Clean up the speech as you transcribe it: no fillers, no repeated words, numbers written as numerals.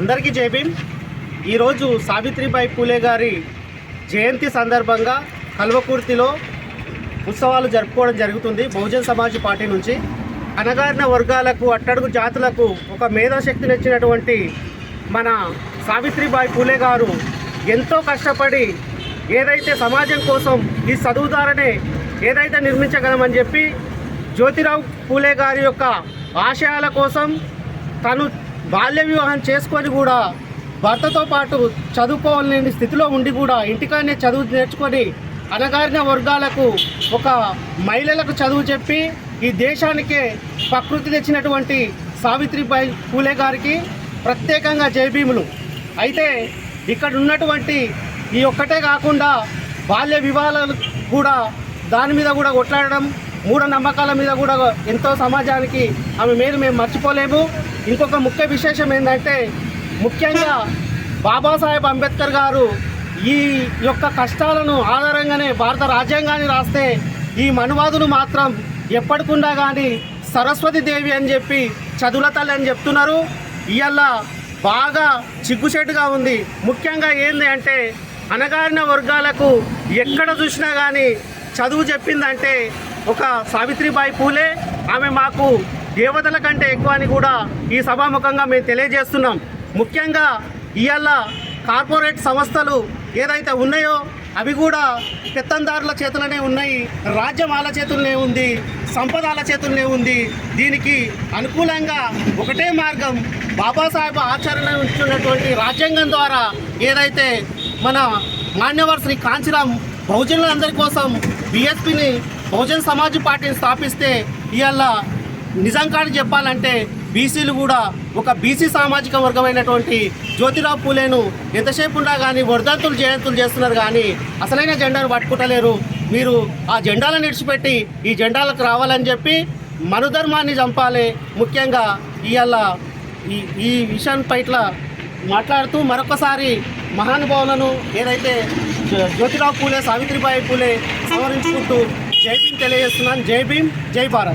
అందరికీ జై భీమ్. ఈరోజు సావిత్రిబాయి పూలే గారి జయంతి సందర్భంగా కల్వకుర్తిలో ఉత్సవాలు జరుపుకోవడం జరుగుతుంది. బహుజన్ సమాజ్ పార్టీ నుంచి అణగారిన వర్గాలకు, అట్టడుగు జాతులకు ఒక మేధాశక్తినిచ్చినటువంటి మన సావిత్రిబాయి పూలే గారు ఎంతో కష్టపడి ఏదైతే సమాజం కోసం ఈ చదువుదారనే ఏదైతే నిర్మించగలమని చెప్పి జ్యోతిరావు పూలే గారి యొక్క ఆశయాల కోసం తను బాల్య వివాహం చేసుకొని కూడా భర్తతో పాటు చదువుకోలేని స్థితిలో ఉండి కూడా ఇంటికానే చదువు నేర్చుకొని అణగారిన వర్గాలకు, ఒక మహిళలకు చదువు చెప్పి ఈ దేశానికే ప్రకృతి తెచ్చినటువంటి సావిత్రిబాయి పూలే గారికి ప్రత్యేకంగా జైభీములు. అయితే ఇక్కడ ఉన్నటువంటి ఈ ఒక్కటే కాకుండా బాల్య వివాహాలు కూడా దాని మీద కూడా కొట్లాడడం, మూఢనమ్మకాల మీద కూడా ఎంతో సమాజానికి ఆమె మేలు మేము మర్చిపోలేము. ఇంకొక ముఖ్య విశేషం ఏంటంటే, ముఖ్యంగా బాబాసాహెబ్ అంబేద్కర్ గారు ఈ యొక్క కష్టాలను ఆధారంగానే భారత రాజ్యాంగాన్ని రాస్తే ఈ మనువాదులు మాత్రం ఎప్పటికుండా కానీ సరస్వతి దేవి అని చెప్పి చదువుల తల్లి అని చెప్తున్నారు. ఇవాళ బాగా చిగ్గుచేటుగా ఉంది. ముఖ్యంగా ఏంది అంటే, అణగారిన వర్గాలకు ఎక్కడ చూసినా కానీ చదువు చెప్పిందంటే ఒక సావిత్రిబాయి పూలే. ఆమె మాకు దేవతల కంటే ఎక్కువ అని కూడా ఈ సభాముఖంగా మేము తెలియజేస్తున్నాం. ముఖ్యంగా ఇవాళ కార్పొరేట్ సంస్థలు ఏదైతే ఉన్నాయో అవి కూడా పెత్తందారుల చేతులనే ఉన్నాయి, రాజ్యం వాళ్ళ చేతులనే ఉంది, సంపద వాళ్ళ చేతులనే ఉంది. దీనికి అనుకూలంగా ఒకటే మార్గం, బాబాసాహెబ్ ఆచరణ ఉంచున్నటువంటి రాజ్యాంగం ద్వారా ఏదైతే మన మాన్యవర్ శ్రీ కాంచీరాం బహుజనులందరి కోసం బీఎస్పీని, బహుజన్ సమాజ్ పార్టీని స్థాపిస్తే ఇవాళ నిజంగా చెప్పాలంటే బీసీలు కూడా ఒక బీసీ సామాజిక వర్గమైనటువంటి జ్యోతిరావు పూలేను ఎంతసేపు ఉన్నా కానీ వర్ధంతులు జయంతులు చేస్తున్నారు, కానీ అసలైన జెండాను పట్టుకుంటలేరు. మీరు ఆ జెండాలను విడిచిపెట్టి ఈ జెండాలకు రావాలని చెప్పి మనుధర్మాన్ని చంపాలి. ముఖ్యంగా ఇవాళ ఈ విషయంపై ఇట్లా మాట్లాడుతూ మరొకసారి మహానుభావులను ఏదైతే జ్యోతిరావు పూలే, సావిత్రిబాయి పూలే సంవరించుకుంటూ జై భీమ్ తెలియజేస్తున్నాను. జై భీమ్, జై భారత్.